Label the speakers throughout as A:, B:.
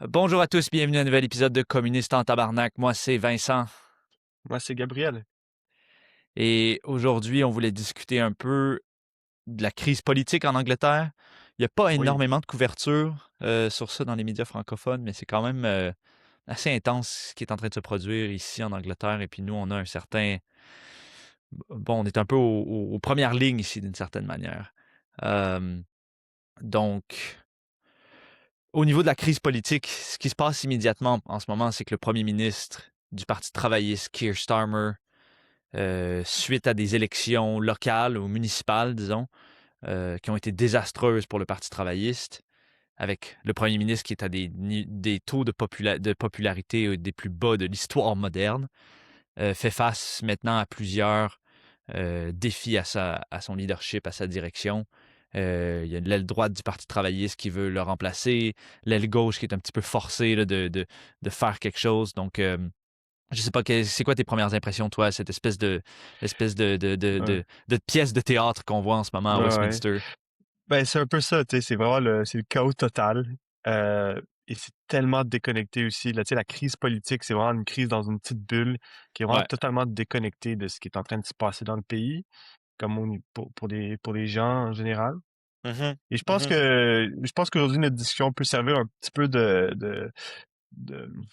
A: Bonjour à tous, bienvenue à un nouvel épisode de Communiste en tabarnak. Moi, c'est Vincent.
B: Moi, c'est Gabriel.
A: Et aujourd'hui, on voulait discuter un peu de la crise politique en Angleterre. Il n'y a pas
B: Oui.
A: énormément de couverture sur ça dans les médias francophones, mais c'est quand même assez intense ce qui est en train de se produire ici en Angleterre. Et puis nous, on a un certain... Bon, on est un peu aux premières lignes ici d'une certaine manière. Euh, donc, au niveau de la crise politique, ce qui se passe immédiatement en ce moment, c'est que le premier ministre du Parti travailliste, Keir Starmer, suite à des élections locales ou municipales, disons, qui ont été désastreuses pour le Parti travailliste, avec le premier ministre qui est à des taux de popularité des plus bas de l'histoire moderne, fait face maintenant à plusieurs défis à son leadership, à sa direction. Il y a l'aile droite du Parti travailliste qui veut le remplacer, l'aile gauche qui est un petit peu forcée là, de faire quelque chose. Donc, je sais pas, c'est quoi tes premières impressions, toi, cette espèce
B: Ouais.
A: de pièce de théâtre qu'on voit en ce moment à
B: Ouais, ouais.
A: Westminster?
B: Ben, c'est un peu ça, tu sais, c'est vraiment le chaos total. Et c'est tellement déconnecté aussi. Là, tu sais, la crise politique, c'est vraiment une crise dans une petite bulle qui est vraiment
A: Ouais.
B: totalement déconnectée de ce qui est en train de se passer dans le pays, comme pour les gens en général.
A: Mhm,
B: Et
A: mhm.
B: je pense qu'aujourd'hui, notre discussion peut servir un petit peu de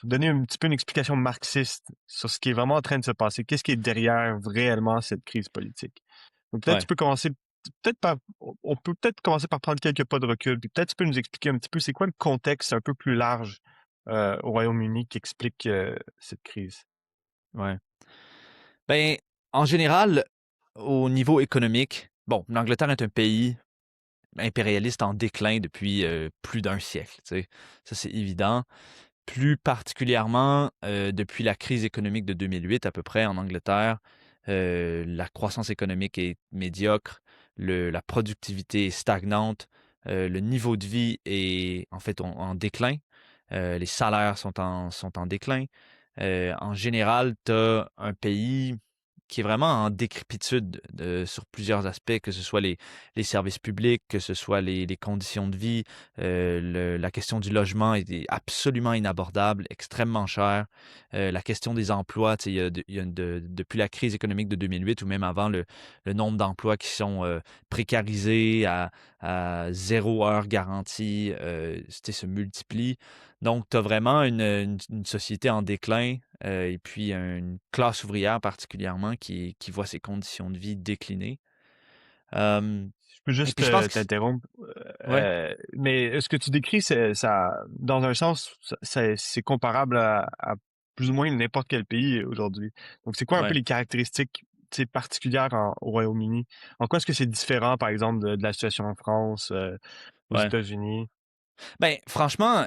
B: donner un petit peu une explication marxiste sur ce qui est vraiment en train de se passer. Qu'est-ce qui est derrière réellement cette crise politique? Donc peut-être tu
A: Ouais.
B: peux commencer, peut-être par, on peut peut-être commencer par prendre quelques pas de recul, puis peut-être tu peux nous expliquer un petit peu c'est quoi le contexte un peu plus large au Royaume-Uni qui explique cette crise.
A: Ouais. Ben, en général, au niveau économique, bon, l'Angleterre est un pays impérialiste en déclin depuis plus d'un siècle, tu sais. Ça, c'est évident. Plus particulièrement depuis la crise économique de 2008 à peu près en Angleterre, la croissance économique est médiocre, la productivité est stagnante, le niveau de vie est en fait en déclin, les salaires sont en déclin. En général, tu as un pays qui est vraiment en décrépitude sur plusieurs aspects, que ce soit les services publics, que ce soit les conditions de vie, la question du logement est absolument inabordable, extrêmement cher. La question des emplois, tu sais, depuis la crise économique de 2008 ou même avant, le nombre d'emplois qui sont précarisés à 0 heure garantie se multiplie. Donc, tu as vraiment une société en déclin et puis une classe ouvrière particulièrement qui voit ses conditions de vie décliner. Euh,
B: Je peux
A: et
B: juste
A: puis, je pense que...
B: t'interrompre,
A: Ouais,
B: mais ce que tu décris, dans un sens, c'est comparable à plus ou moins n'importe quel pays aujourd'hui. Donc, c'est quoi un peu
A: ouais.
B: les caractéristiques, tu sais, particulières au Royaume-Uni? En quoi est-ce que c'est différent, par exemple, de la situation en France, aux
A: Ouais.
B: États-Unis?
A: Ben, franchement,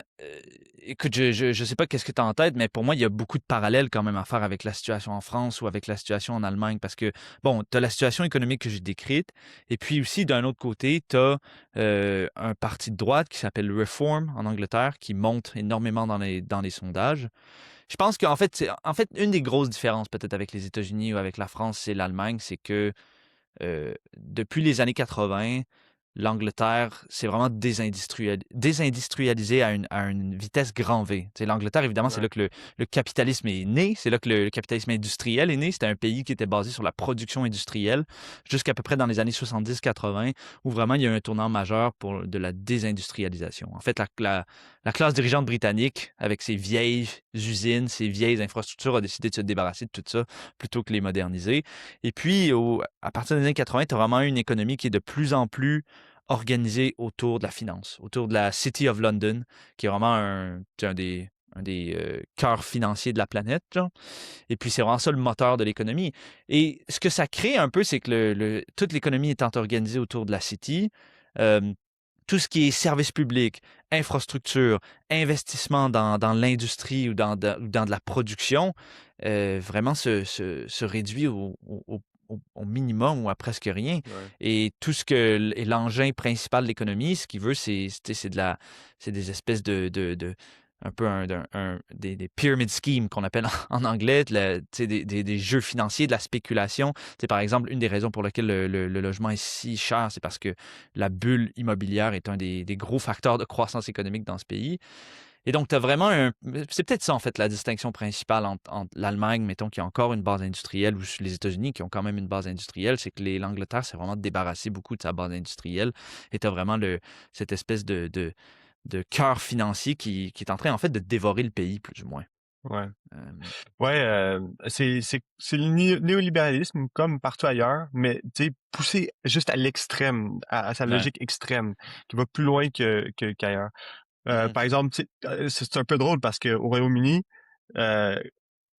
A: écoute, je sais pas qu'est-ce que tu as en tête, mais pour moi, il y a beaucoup de parallèles quand même à faire avec la situation en France ou avec la situation en Allemagne parce que, bon, tu as la situation économique que j'ai décrite, et puis aussi, d'un autre côté, tu as un parti de droite qui s'appelle Reform en Angleterre qui monte énormément dans les sondages. Je pense qu'en fait, une des grosses différences peut-être avec les États-Unis ou avec la France et l'Allemagne, c'est que depuis les années 80, l'Angleterre s'est vraiment désindustrialisée à une vitesse grand V. Tu sais, l'Angleterre, évidemment, c'est là
B: Ouais.
A: que le capitalisme est né, c'est là que le capitalisme industriel est né. C'était un pays qui était basé sur la production industrielle jusqu'à peu près dans les années 70-80, où vraiment il y a eu un tournant majeur pour de la désindustrialisation. En fait, la classe dirigeante britannique, avec ses vieilles usines, ses vieilles infrastructures, a décidé de se débarrasser de tout ça plutôt que les moderniser. Et puis, à partir des années 80, tu as vraiment une économie qui est de plus en plus organisée autour de la finance, autour de la City of London, qui est vraiment un des cœurs financiers de la planète, genre. Et puis, c'est vraiment ça le moteur de l'économie. Et ce que ça crée un peu, c'est que toute l'économie étant organisée autour de la City, euh, tout ce qui est services publics, infrastructure, investissement dans l'industrie ou dans de la production, vraiment se réduit au minimum ou à presque rien.
B: Ouais.
A: Et tout ce que est l'engin principal de l'économie, ce qu'il veut, c'est des espèces un peu des pyramid schemes qu'on appelle en anglais, des jeux financiers, de la spéculation. Par exemple, une des raisons pour lesquelles le logement est si cher, c'est parce que la bulle immobilière est un des gros facteurs de croissance économique dans ce pays. Et donc, tu as vraiment un. C'est peut-être ça, en fait, la distinction principale entre l'Allemagne, mettons, qui a encore une base industrielle, ou les États-Unis, qui ont quand même une base industrielle, c'est que l'Angleterre s'est vraiment débarrassé beaucoup de sa base industrielle. Et tu as vraiment cette espèce de cœur financier qui est en train, en fait, de dévorer le pays, plus ou moins.
B: Ouais.
A: Euh,
B: Ouais, c'est le néolibéralisme comme partout ailleurs, mais tu sais, poussé juste à l'extrême, à sa
A: ouais.
B: logique extrême, qui va plus loin qu'ailleurs.
A: Mhm.
B: Par exemple, tu sais, c'est un peu drôle parce qu'au Royaume-Uni, euh,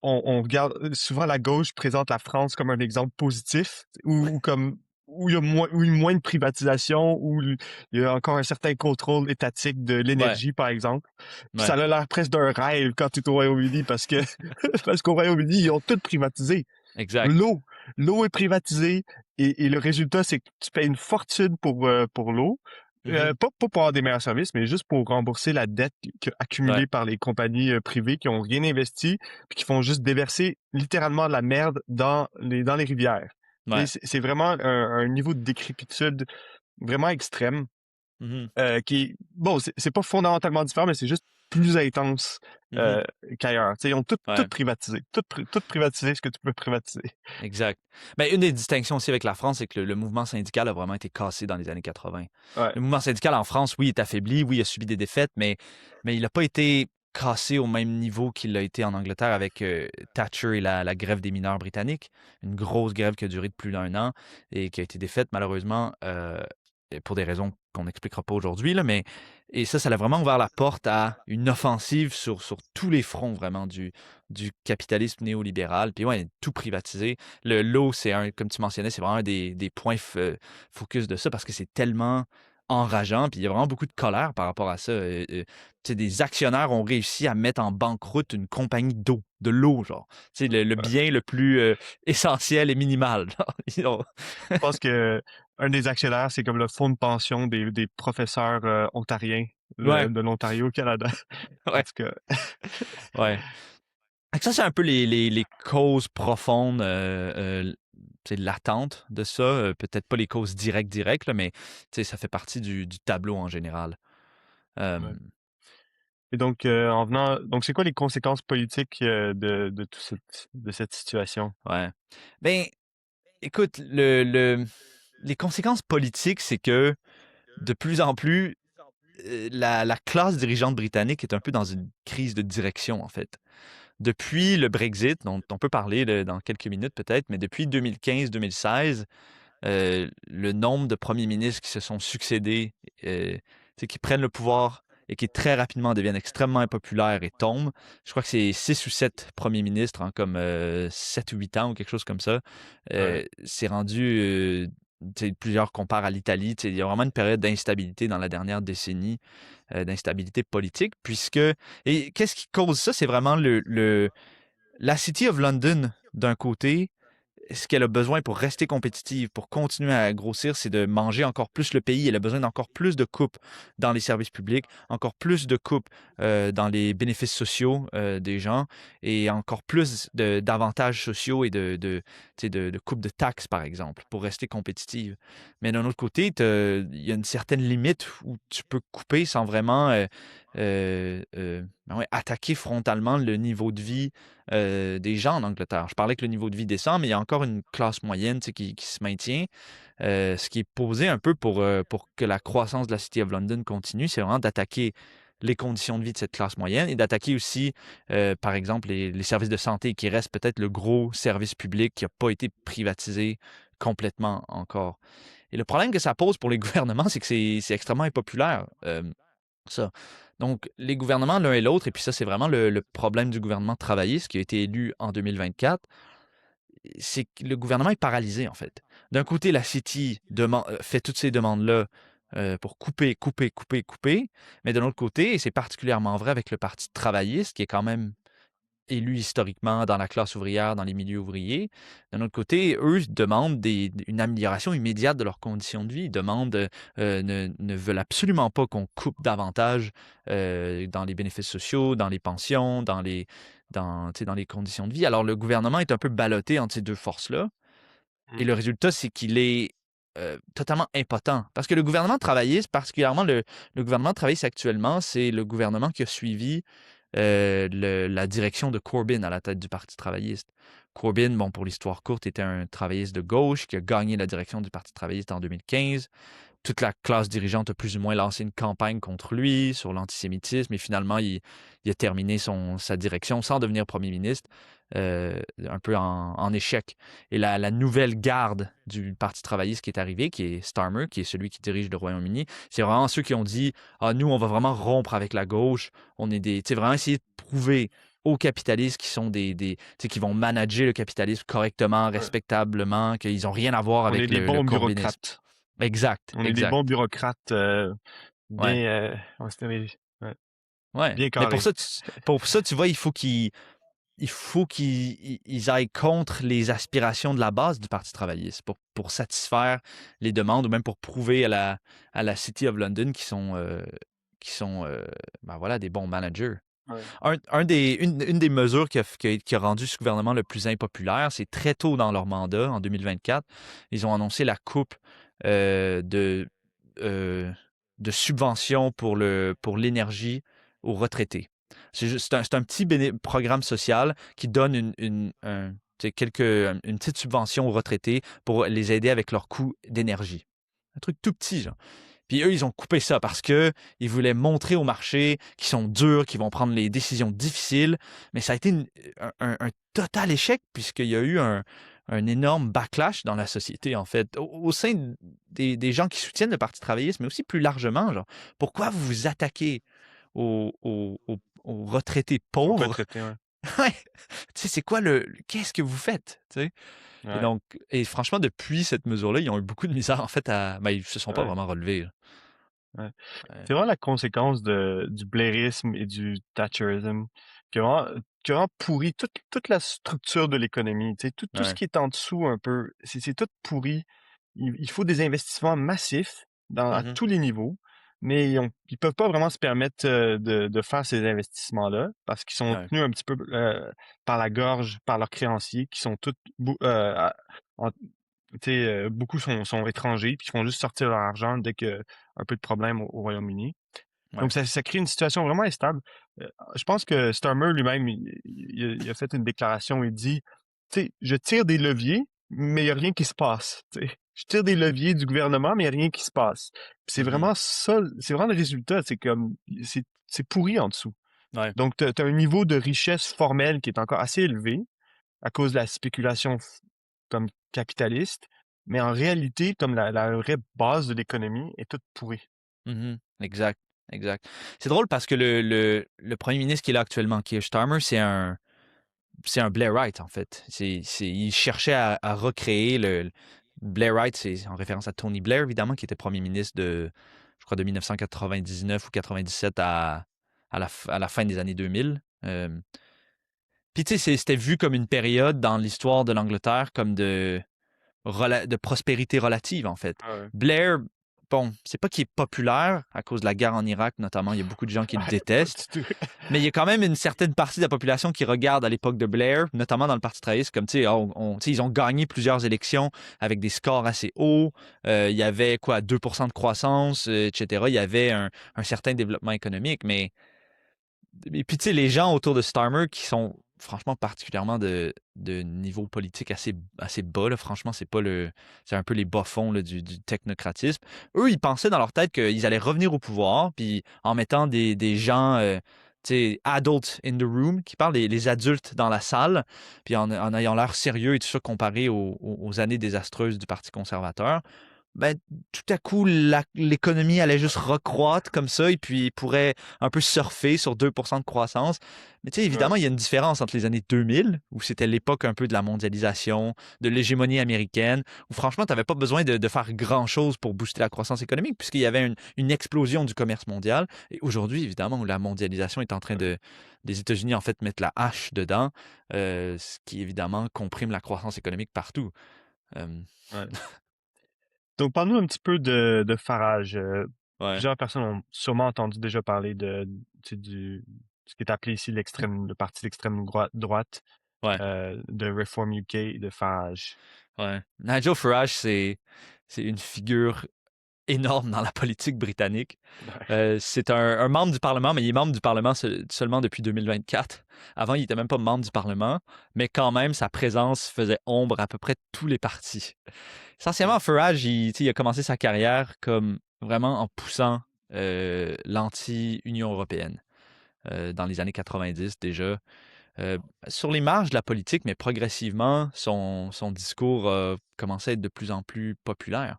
B: on regarde souvent la gauche présente la France comme un exemple positif, ou comme où il y a moins de privatisation, où il y a encore un certain contrôle étatique de
A: Ouais,
B: l'énergie, par exemple. Puis ça
A: ouais,
B: a l'air presque d'un rêve quand tu es au Royaume-Uni parce que parce qu'au Royaume-Uni, ils ont tout privatisé.
A: exact.
B: L'eau, l'eau est privatisée et le résultat, c'est que tu payes une fortune pour l'eau.
A: Mhm.
B: Pas pour avoir des meilleurs services, mais juste pour rembourser la dette
A: Ouais,
B: accumulée par les compagnies privées qui ont rien investi puis qui font juste déverser littéralement de la merde dans les rivières. Tu sais,
A: ouais.
B: c'est vraiment un niveau de décrépitude vraiment extrême
A: Mhm.
B: qui est, bon, c'est pas fondamentalement différent, mais c'est juste plus intense
A: Mhm.
B: euh, qu'ailleurs. Tu sais, ils ont tout
A: Ouais.
B: privatisé, tout privatisé ce que tu peux privatiser.
A: Exact. Mais une des distinctions aussi avec la France, c'est que le mouvement syndical a vraiment été cassé dans les années 80.
B: Ouais,
A: Le mouvement syndical en France, oui, est affaibli, oui, il a subi des défaites, mais il n'a pas été cassé au même niveau qu'il l'a été en Angleterre avec Thatcher et la grève des mineurs britanniques. Une grosse grève qui a duré de plus d'un an et qui a été défaite, malheureusement, pour des raisons qu'on n'expliquera pas aujourd'hui, là, mais et ça l'a vraiment ouvert la porte à une offensive sur tous les fronts, vraiment, du capitalisme néolibéral. Puis ouais, tout privatisé. L'eau, c'est comme tu mentionnais, c'est vraiment un des points focus de ça parce que c'est tellement enrageant. Puis il y a vraiment beaucoup de colère par rapport à ça. Tu sais, des actionnaires ont réussi à mettre en banqueroute une compagnie d'eau, de l'eau, genre. Tu sais, le
B: ouais.
A: bien le plus essentiel et minimal. Genre.
B: Je pense que un des accélérateurs, c'est comme le fonds de pension des professeurs ontariens
A: Ouais,
B: de l'Ontario au Canada. En
A: ouais,
B: tout cas,
A: ouais. Fait que ça, c'est un peu les causes profondes, c'est latentes de ça. Peut-être pas les causes directes, là, mais tu sais, ça fait partie du tableau en général. Euh,
B: ouais. Et donc, donc c'est quoi les conséquences politiques de de cette situation?
A: ouais. Ben, écoute, les conséquences politiques, c'est que de plus en plus, la classe dirigeante britannique est un peu dans une crise de direction, en fait. Depuis le Brexit, dont on peut parler dans quelques minutes peut-être, mais depuis 2015-2016, le nombre de premiers ministres qui se sont succédés, tu sais, qui prennent le pouvoir et qui très rapidement deviennent extrêmement impopulaires et tombent. Je crois que c'est 6 ou 7 premiers ministres en comme 7 ou 8 ans ou quelque chose comme ça.
B: Ouais.
A: C'est rendu, tu sais, plusieurs comparent à l'Italie. Tu sais, il y a vraiment une période d'instabilité dans la dernière décennie, d'instabilité politique, puisque... Et qu'est-ce qui cause ça? C'est vraiment la City of London, d'un côté, ce qu'elle a besoin pour rester compétitive, pour continuer à grossir, c'est de manger encore plus le pays. Elle a besoin d'encore plus de coupes dans les services publics, encore plus de coupes dans les bénéfices sociaux des gens et encore plus d'avantages sociaux et tu sais, de coupes de taxes, par exemple, pour rester compétitive. Mais d'un autre côté, il y a une certaine limite où tu peux couper sans vraiment ouais, attaquer frontalement le niveau de vie des gens en Angleterre. Je parlais que le niveau de vie descend, mais il y a encore une classe moyenne tu sais, qui se maintient. Ce qui est posé un peu pour que la croissance de la City of London continue, c'est vraiment d'attaquer les conditions de vie de cette classe moyenne et d'attaquer aussi, par exemple, les services de santé qui restent peut-être le gros service public qui n'a pas été privatisé complètement encore. Et le problème que ça pose pour les gouvernements, c'est que c'est extrêmement impopulaire. Ça. Donc, les gouvernements l'un et l'autre, et puis ça, c'est vraiment le problème du gouvernement travailliste qui a été élu en 2024, c'est que le gouvernement est paralysé, en fait. D'un côté, la City fait toutes ces demandes-là pour couper, mais de l'autre côté, et c'est particulièrement vrai avec le Parti travailliste, qui est quand même élus historiquement dans la classe ouvrière, dans les milieux ouvriers. D'un autre côté, eux demandent une amélioration immédiate de leurs conditions de vie. Ils demandent, ne veulent absolument pas qu'on coupe davantage dans les bénéfices sociaux, dans les pensions, tu sais, dans les conditions de vie. Alors, le gouvernement est un peu ballotté entre ces deux forces-là. Et
B: Mm.
A: le résultat, c'est qu'il est totalement impotent. Parce que le gouvernement travailliste, particulièrement le gouvernement travailliste actuellement, c'est le gouvernement qui a suivi la direction de Corbyn à la tête du Parti travailliste. Corbyn, bon, pour l'histoire courte, était un travailliste de gauche qui a gagné la direction du Parti travailliste en 2015. Toute la classe dirigeante a plus ou moins lancé une campagne contre lui sur l'antisémitisme et finalement, il a terminé sa direction sans devenir premier ministre, un peu en échec. Et la nouvelle garde du Parti travailliste qui est arrivée, qui est Starmer, qui est celui qui dirige le Royaume-Uni, c'est vraiment ceux qui ont dit ah, nous, on va vraiment rompre avec la gauche. On est des. Tu sais, vraiment essayer de prouver aux capitalistes qui sont tu sais, qui vont manager le capitalisme correctement,
B: Ouais.
A: respectablement, qu'ils n'ont rien à voir
B: On est
A: avec
B: des
A: le
B: bons
A: corbynisme.
B: bureaucrates.
A: Exact,
B: On est des bons
A: exact.
B: bureaucrates
A: Ouais,
B: bien, ouais,
A: ouais.
B: bien
A: Mais
B: carrés.
A: pour ça, tu vois, il faut qu'ils aillent contre les aspirations de la base du Parti travailliste pour satisfaire les demandes ou même pour prouver à la City of London qui sont ben voilà, des bons managers.
B: Ouais.
A: Une des mesures qui a rendu ce gouvernement le plus impopulaire, c'est très tôt dans leur mandat, en 2024, ils ont annoncé la coupe euh, de, euh, de subventions pour l'énergie aux retraités. C'est un petit programme social qui donne tu sais, une petite subvention aux retraités pour les aider avec leurs coûts d'énergie. Un truc tout petit, genre. Puis eux, ils ont coupé ça parce que ils voulaient montrer au marché qu'ils sont durs, qu'ils vont prendre les décisions difficiles. Mais ça a été un total échec puisqu'il y a eu un énorme backlash dans la société, en fait, au sein des gens qui soutiennent le Parti travailliste, mais aussi plus largement, genre, pourquoi vous vous attaquez aux retraités
B: Aux
A: pauvres?
B: retraités, ouais.
A: Ouais. Tu sais, c'est quoi qu'est-ce que vous faites? Tu sais? Et
B: Ouais,
A: donc, et franchement, depuis cette mesure-là, ils ont eu beaucoup de misère, en fait, ben, ils se sont pas
B: ouais,
A: vraiment relevés, là.
B: ouais.
A: Ouais.
B: C'est vraiment la conséquence du blairisme et du thatcherisme qui a vraiment pourri toute la structure de l'économie. Tu sais, tout ce
A: Ouais.
B: qui est en dessous un peu, c'est tout pourri. Il faut des investissements massifs à
A: Mhm.
B: tous les niveaux, mais ils peuvent pas vraiment se permettre de faire ces investissements-là parce qu'ils sont
A: Ouais.
B: tenus un petit peu par la gorge, par leurs créanciers, qui sont tous en- tu sais, beaucoup sont étrangers, puis ils font juste sortir leur argent dès qu'il y a un peu de problème au Royaume-Uni.
A: Ouais.
B: Donc, ça crée une situation vraiment instable. Je pense que Starmer lui-même, il a fait une déclaration où il dit, tu sais, je tire des leviers, mais il n'y a rien qui se passe. Tu sais. Je tire des leviers du gouvernement, mais il n'y a rien qui se passe. Puis c'est
A: Mhm.
B: vraiment ça, c'est vraiment le résultat. C'est comme, c'est pourri en dessous.
A: Ouais.
B: Donc, tu as un niveau de richesse formelle qui est encore assez élevé à cause de la spéculation comme capitaliste, mais en réalité, comme la vraie base de l'économie est toute pourrie.
A: Mhm. Exact. Exact. C'est drôle parce que le premier ministre qui est là actuellement, Keir Starmer, c'est un Blairite, en fait. Il cherchait à recréer Blairite, c'est en référence à Tony Blair, évidemment, qui était premier ministre je crois, de 1999 ou 97 à la fin des années 2000. Puis, tu sais, c'était vu comme une période dans l'histoire de l'Angleterre comme de prospérité relative, en fait.
B: Ah ouais.
A: Blair, bon, c'est pas qu'il est populaire à cause de la guerre en Irak, notamment. Il y a beaucoup de gens qui le
B: Ouais, pas
A: détestent.
B: du tout.
A: Mais il y a quand même une certaine partie de la population qui regarde à l'époque de Blair, notamment dans le Parti travailliste, comme, tu sais, tu sais, ils ont gagné plusieurs élections avec des scores assez hauts. Il y avait, quoi, 2% de croissance, etc. Il y avait un certain développement économique. Mais et puis, tu sais, les gens autour de Starmer qui sont franchement particulièrement de niveau politique assez bas, là, franchement, c'est un peu les bas-fonds là, du technocratisme. Eux, ils pensaient dans leur tête qu'ils allaient revenir au pouvoir, puis en mettant des gens, tu sais, adult in the room, qui parlent les adultes dans la salle, puis en ayant l'air sérieux et tout ça comparé aux années désastreuses du Parti conservateur. Ben, tout à coup, l'économie allait juste recroître comme ça et puis il pourrait un peu surfer sur 2% de croissance. Mais tu sais,
B: Ouais,
A: évidemment, il y a une différence entre les années 2000, où c'était l'époque un peu de la mondialisation, de l'hégémonie américaine, où franchement, tu n'avais pas besoin de faire grand-chose pour booster la croissance économique, puisqu'il y avait une explosion du commerce mondial. Et aujourd'hui, évidemment, où la mondialisation est en train
B: ouais,
A: des États-Unis, en fait, mettre la hache dedans, ce qui, évidemment, comprime la croissance économique partout. Euh,
B: ouais. Donc, parle-nous un petit peu de Farage.
A: ouais,
B: Plusieurs personnes ont sûrement entendu déjà parler tu sais, ce qui est appelé ici le parti d'extrême droite,
A: ouais.
B: de Reform UK, de Farage.
A: Ouais. Nigel Farage, c'est une figure énorme dans la politique britannique.
B: Ouais.
A: C'est un membre du Parlement, mais il est membre du Parlement seulement depuis 2024. Avant, il n'était même pas membre du Parlement, mais quand même, sa présence faisait ombre à peu près tous les partis. Essentiellement, Farage, il a commencé sa carrière comme vraiment en poussant l'anti-Union européenne dans les années 90 déjà. Euh, sur les marges de la politique, mais progressivement, son discours a commencé à être de plus en plus populaire.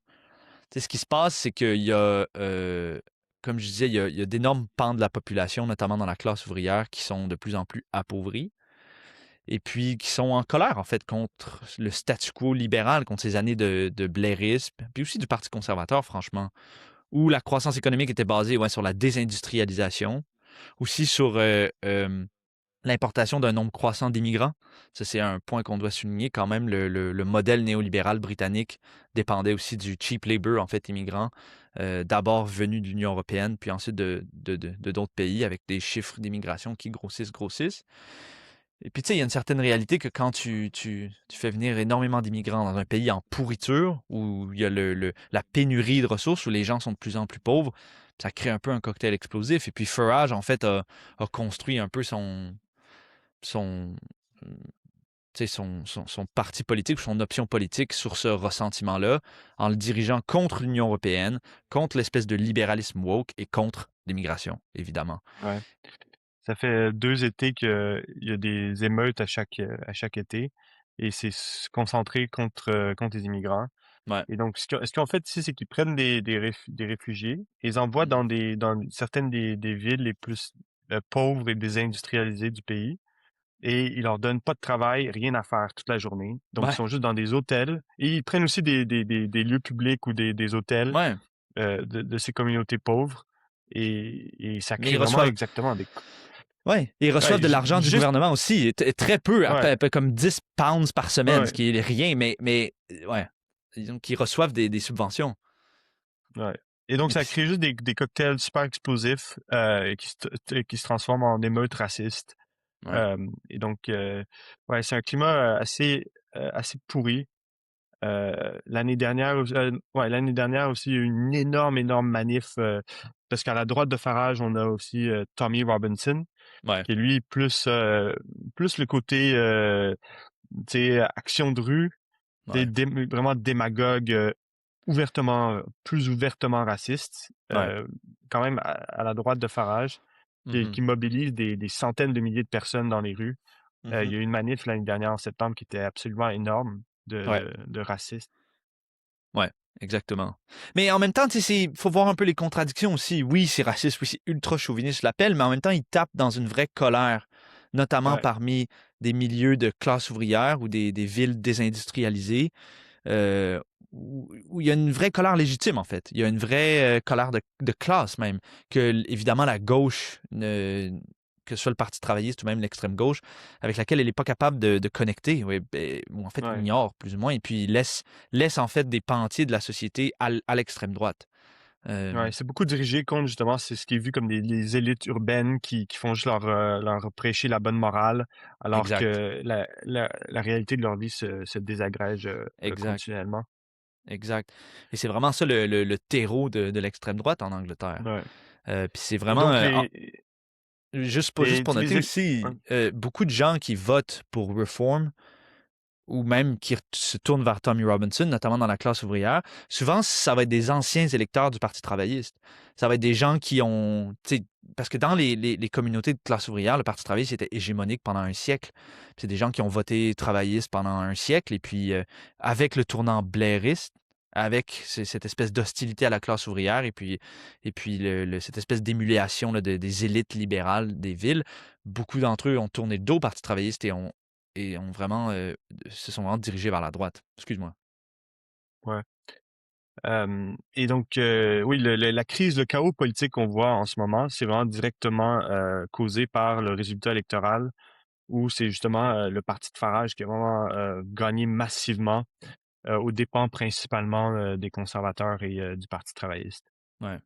A: Tu sais, ce qui se passe, c'est qu'il y a, comme je disais, il y a d'énormes pans de la population, notamment dans la classe ouvrière, qui sont de plus en plus appauvris et puis qui sont en colère, en fait, contre le statu quo libéral, contre ces années de blairisme, puis aussi du Parti conservateur, franchement, où la croissance économique était basée sur la désindustrialisation, aussi sur l'importation d'un nombre croissant d'immigrants. Ça, c'est un point qu'on doit souligner quand même. Le modèle néolibéral britannique dépendait aussi du cheap labor, en fait, immigrant, d'abord venu de l'Union européenne, puis ensuite de d'autres pays, avec des chiffres d'immigration qui grossissent. Et puis, tu sais, il y a une certaine réalité que quand tu fais venir énormément d'immigrants dans un pays en pourriture, où il y a la pénurie de ressources, où les gens sont de plus en plus pauvres, ça crée un peu un cocktail explosif. Et puis, Farage, en fait, a construit un peu son, son parti politique, son option politique sur ce ressentiment-là, en le dirigeant contre l'Union européenne, contre l'espèce de libéralisme woke et contre l'immigration, évidemment.
B: Ouais. Ça fait 2 étés qu'il y a des émeutes à chaque été et c'est concentré contre les immigrants.
A: Ouais,
B: Et donc, ce qu'ils ont fait ici, c'est qu'ils prennent des réfugiés et ils envoient
A: mhm.
B: dans certaines des villes les plus pauvres et désindustrialisées du pays et ils leur donnent pas de travail, rien à faire toute la journée. Donc, ils
A: Ouais,
B: sont juste dans des hôtels et ils prennent aussi des lieux publics ou des hôtels
A: ouais.
B: de ces communautés pauvres et ça
A: Mais
B: crée vraiment exactement
A: ouais, ils
B: ouais,
A: reçoivent de l'argent du
B: juste,
A: gouvernement aussi, très peu,
B: ouais,
A: à peu comme 10 pounds par semaine, ce
B: ouais,
A: qui est rien, mais ouais, disons qu'ils reçoivent des subventions.
B: ouais. Et donc,
A: Et
B: ça
A: puis,
B: crée juste des cocktails super explosifs et qui se transforment en émeutes racistes.
A: ouais,
B: Et donc, ouais, c'est un climat assez pourri. L'année dernière aussi, il y a eu une énorme manif parce qu'à la droite de Farage, on a aussi Tommy Robinson,
A: ouais,
B: qui est lui plus le côté tu sais, action de rue, tu sais,
A: ouais,
B: vraiment démagogue, plus ouvertement raciste,
A: ouais.
B: quand même à la droite de Farage,
A: Mhm,
B: qui mobilise des centaines de milliers de personnes dans les rues. Il
A: mhm,
B: y a eu une manif l'année dernière en septembre qui était absolument énorme
A: ouais,
B: de racistes.
A: ouais, exactement. Mais en même temps, tu sais, faut voir un peu les contradictions aussi. Oui, c'est raciste, oui, c'est ultra chauviniste, je l'appelle, mais en même temps, il tape dans une vraie colère, notamment
B: Ouais,
A: parmi des milieux de classe ouvrière ou des villes désindustrialisées où il y a une vraie colère légitime, en fait. Il y a une vraie colère de classe même, que évidemment la gauche, que ce soit le Parti travailliste ou même l'extrême gauche, avec laquelle elle n'est pas capable de connecter, ou en fait
B: ouais,
A: ignore plus ou moins, et puis laisse en fait des pans entiers de la société à l'extrême droite. Euh,
B: ouais. C'est beaucoup dirigé contre, justement, c'est ce qui est vu comme les élites urbaines qui font juste leur prêcher la bonne morale, alors
A: exact,
B: que la réalité de leur vie se désagrège
A: exact,
B: continuellement.
A: exact. Et c'est vraiment ça le terreau de l'extrême droite en Angleterre.
B: Ouais.
A: Puis c'est
B: Et
A: vraiment
B: donc,
A: juste pour noter
B: ouais,
A: aussi, beaucoup de gens qui votent pour Reform ou même qui se tournent vers Tommy Robinson, notamment dans la classe ouvrière, souvent, ça va être des anciens électeurs du Parti travailliste. Ça va être des gens qui ont... Parce que dans les communautés de classe ouvrière, le Parti travailliste était hégémonique pendant un siècle. C'est des gens qui ont voté travailliste pendant un siècle. Et puis, avec le tournant blairiste, avec cette espèce d'hostilité à la classe ouvrière et puis cette espèce d'émulation là, des élites libérales des villes, beaucoup d'entre eux ont tourné le dos au Parti travailliste et ont vraiment se sont vraiment dirigés vers la droite. Excuse-moi.
B: ouais. Et donc, oui, la crise, le chaos politique qu'on voit en ce moment, c'est vraiment directement causé par le résultat électoral, où c'est justement le parti de Farage qui a vraiment gagné massivement aux dépens principalement des conservateurs et du Parti travailliste.
A: Ouais,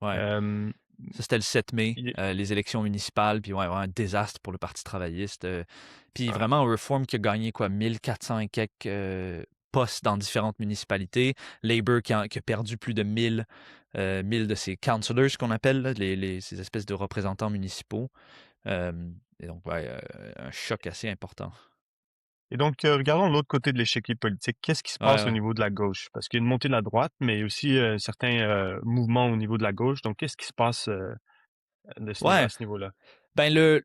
A: ouais.
B: Euh,
A: Ça, c'était le 7 mai,
B: il-
A: les élections municipales, puis ouais, vraiment un désastre pour le Parti travailliste. Puis
B: ouais,
A: vraiment, un Reform qui a gagné quoi, 1400 et quelques postes dans différentes municipalités. Labour qui a perdu plus de 1000 de ses councillors, qu'on appelle, là, ces espèces de représentants municipaux. Euh, et donc, ouais, un choc assez important.
B: Et donc, regardons l'autre côté de l'échiquier politique. Qu'est-ce qui se
A: Ouais,
B: passe au
A: ouais.
B: niveau de la gauche? Parce qu'il y a une montée de la droite, mais il y a aussi certains mouvements au niveau de la gauche. Donc, qu'est-ce qui se passe à
A: Ouais,
B: ce niveau-là?
A: ben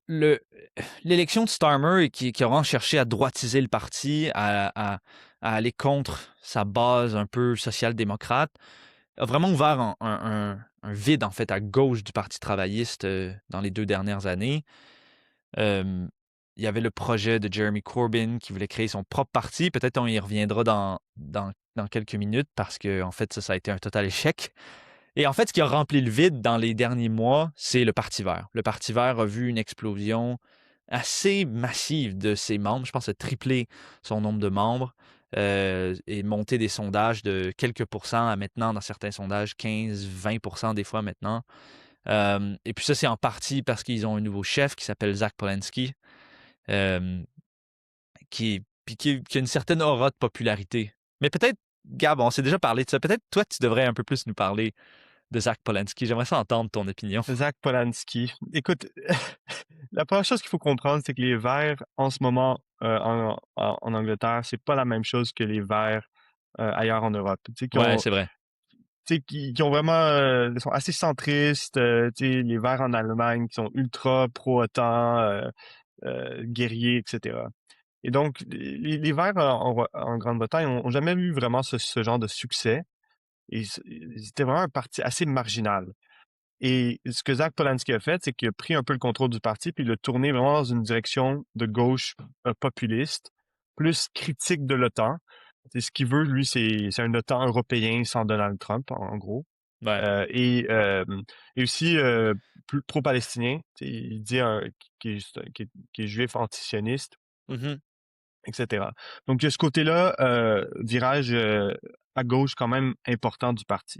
A: l'élection de Starmer qui a vraiment cherché à droitiser le parti, à aller contre sa base un peu social-démocrate, a vraiment ouvert un vide, en fait, à gauche du Parti travailliste dans les 2 dernières années. Euh, il y avait le projet de Jeremy Corbyn qui voulait créer son propre parti. Peut-être on y reviendra dans quelques minutes parce que, en fait, ça a été un total échec. Et en fait, ce qui a rempli le vide dans les derniers mois, c'est le Parti vert. Le Parti vert a vu une explosion assez massive de ses membres. Je pense a triplé son nombre de membres et monté des sondages de quelques pourcents à maintenant, dans certains sondages, 15-20% des fois maintenant. Et puis ça, c'est en partie parce qu'ils ont un nouveau chef qui s'appelle Zach Polanski, euh, qui a une certaine aura de popularité. Mais peut-être, Gab, on s'est déjà parlé de ça. Peut-être toi, tu devrais un peu plus nous parler de Zach Polanski. J'aimerais ça entendre ton opinion.
B: Zach Polanski. Écoute, la première chose qu'il faut comprendre, c'est que les Verts, en ce moment, en Angleterre, c'est pas la même chose que les Verts ailleurs en Europe. Tu sais,
A: Ouais, c'est vrai.
B: qui ont vraiment, sont assez centristes. Tu sais, les Verts en Allemagne, qui sont ultra pro-OTAN, guerriers, etc. Et donc, les Verts en Grande-Bretagne ont jamais eu vraiment ce genre de succès. Et ils étaient vraiment un parti assez marginal. Et ce que Zach Polanski a fait, c'est qu'il a pris un peu le contrôle du parti, puis il l'a tourné vraiment dans une direction de gauche populiste, plus critique de l'OTAN. C'est ce qu'il veut, lui, c'est un OTAN européen sans Donald Trump, en gros.
A: Ouais.
B: Euh, et, euh, et aussi plus pro-palestinien. Il dit qu'il est juif antisioniste,
A: Mhm.
B: etc. Donc, il y a ce côté-là, virage à gauche quand même important du parti.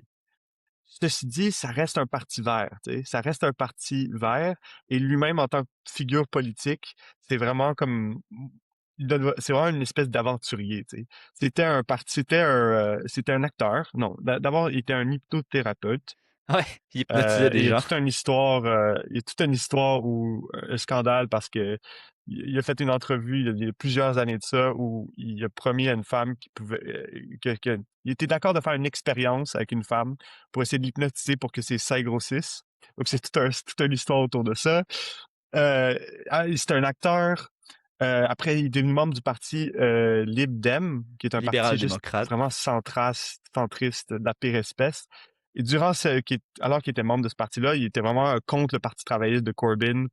B: Ceci dit, ça reste un parti vert, tu sais. Ça reste un parti vert et lui-même en tant que figure politique, c'est vraiment comme c'est vraiment une espèce d'aventurier, tu sais. C'était un acteur. Non, d'abord, il était un hypnothérapeute.
A: Ouais, il hypnotisait
B: Et
A: des gens.
B: il y a toute une histoire où un scandale parce que il a fait une entrevue il y a plusieurs années de ça où il a promis à une femme qu'il pouvait il était d'accord de faire une expérience avec une femme pour essayer de l'hypnotiser pour que ses seins grossissent. Donc c'est toute une histoire autour de ça. Euh, c'est un acteur. Après, il est devenu membre du parti Lib Dem, qui est un parti juste
A: Libéral-démocrate.
B: vraiment centriste de la pire espèce. Et alors qu'il était membre de ce parti-là, il était vraiment contre le Parti travailliste de Corbyn,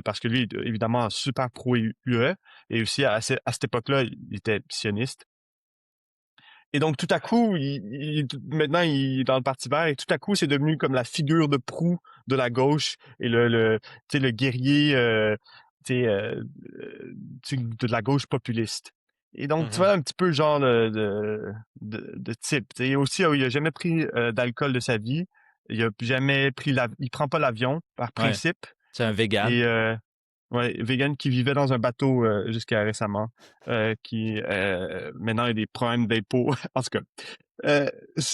B: parce que lui, il est évidemment super pro-UE, et aussi à cette époque-là, il était sioniste. Et donc, tout à coup, maintenant, il est dans le Parti vert, et tout à coup, c'est devenu comme la figure de proue de la gauche, et tu sais, le guerrier, tu sais, tu sais, de la gauche populiste. Et donc, tu
A: Mhm.
B: vois un petit peu le genre de type. Tu sais, aussi, il a jamais pris d'alcool de sa vie. Il prend pas l'avion par
A: Ouais,
B: principe.
A: c'est un vegan.
B: Et ouais, vegan qui vivait dans un bateau jusqu'à récemment, qui maintenant a des problèmes d'impôts. En tout cas,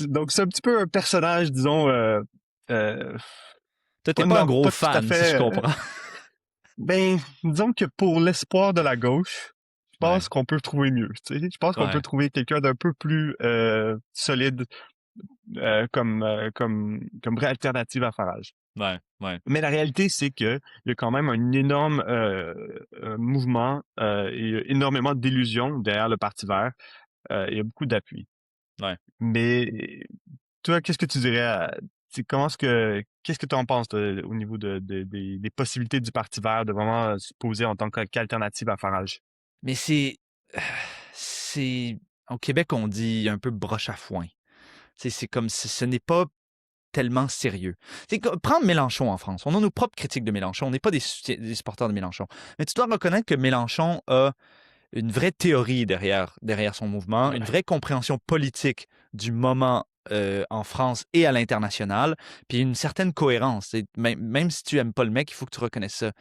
B: donc c'est un petit peu un personnage, disons, euh,
A: Toi, t'es pas un gros
B: pas tout à
A: fan, si je
B: fait.
A: comprends.
B: Ben, disons que pour l'espoir de la gauche, je
A: Ouais,
B: pense qu'on peut trouver mieux. Tu sais, je pense qu'on peut
A: ouais,
B: trouver quelqu'un d'un peu plus solide comme vraie alternative à Farage.
A: ouais, ouais,
B: Mais la réalité, c'est que il y a quand même un énorme mouvement et énormément d'illusions derrière le Parti vert. Il y a beaucoup d'appui.
A: ouais.
B: Mais toi, qu'est-ce que tu dirais qu'est-ce que tu en penses toi, au niveau des possibilités du Parti vert de vraiment se poser en tant qu'alternative à Farage?
A: Mais c'est, au Québec, on dit un peu broche à foin. C'est comme si ce n'est pas tellement sérieux. Prendre Mélenchon en France. On a nos propres critiques de Mélenchon. On n'est pas des supporters de Mélenchon. Mais tu dois reconnaître que Mélenchon a une vraie théorie derrière son mouvement, une
B: Ouais.
A: vraie compréhension politique du moment en France et à l'international, puis une certaine cohérence. Même si tu aimes pas le mec, il faut que tu reconnaisses ça.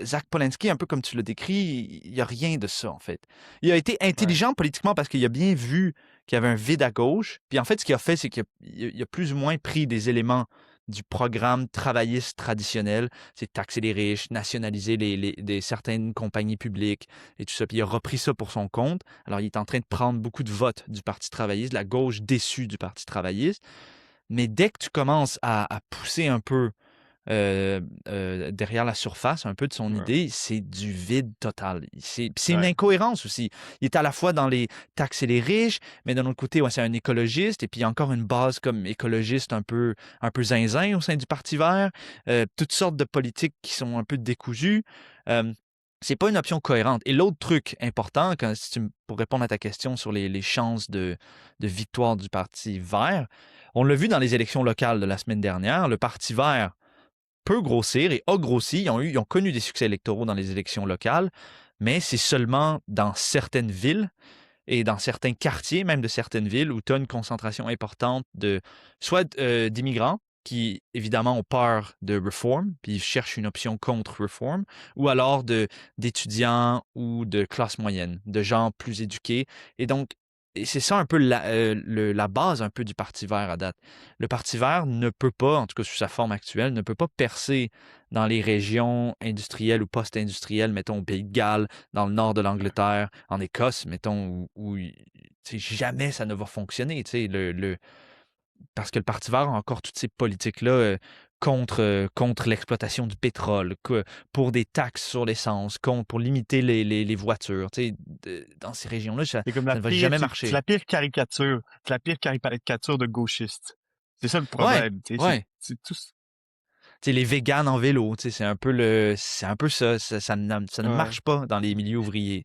A: Zach Polanski, un peu comme tu l'as décrit, il n'y a rien de ça, en fait. Il a été
B: Ouais.
A: intelligent politiquement parce qu'il a bien vu qu'il y avait un vide à gauche. Puis en fait, ce qu'il a fait, c'est qu'il a plus ou moins pris des éléments du programme travailliste traditionnel, c'est taxer les riches, nationaliser certaines compagnies publiques et tout ça. Puis il a repris ça pour son compte. Alors, il est en train de prendre beaucoup de votes du Parti travailliste, la gauche déçue du Parti travailliste. Mais dès que tu commences à pousser un peu derrière la surface, un peu de son
B: Ouais.
A: idée, c'est du vide total. C'est une
B: Ouais.
A: incohérence aussi. Il est à la fois dans les taxer les riches, mais d'un autre côté, ouais, c'est un écologiste, et puis il y a encore une base comme écologiste un peu zinzin au sein du Parti vert. Toutes sortes de politiques qui sont un peu décousues. Euh, c'est pas une option cohérente. Et l'autre truc important, pour répondre à ta question sur les chances de victoire du Parti vert, on l'a vu dans les élections locales de la semaine dernière, le Parti vert peut grossir et a grossi. Ils ont connu des succès électoraux dans les élections locales, mais c'est seulement dans certaines villes et dans certains quartiers, même de certaines villes, où tu as une concentration importante soit d'immigrants qui, évidemment, ont peur de reform, puis ils cherchent une option contre reform, ou alors d'étudiants ou de classe moyenne, de gens plus éduqués. Et donc, et c'est ça un peu la base un peu du Parti vert à date. Le Parti vert ne peut pas, en tout cas sous sa forme actuelle, ne peut pas percer dans les régions industrielles ou post-industrielles, mettons au Pays de Galles, dans le nord de l'Angleterre, en Écosse, mettons, où jamais ça ne va fonctionner, parce que le Parti vert a encore toutes ces politiques-là contre l'exploitation du pétrole, pour des taxes sur l'essence, pour limiter les voitures. Dans ces régions-là,
B: C'est comme
A: ça ne va jamais
B: c'est
A: marcher.
B: la pire caricature. C'est la pire caricature de gauchiste. C'est ça le
A: Ouais,
B: problème. Tu sais,
A: ouais.
B: c'est tout.
A: Les véganes en vélo, c'est un peu ça. Ça ne
B: Ouais.
A: marche pas dans les milieux ouvriers.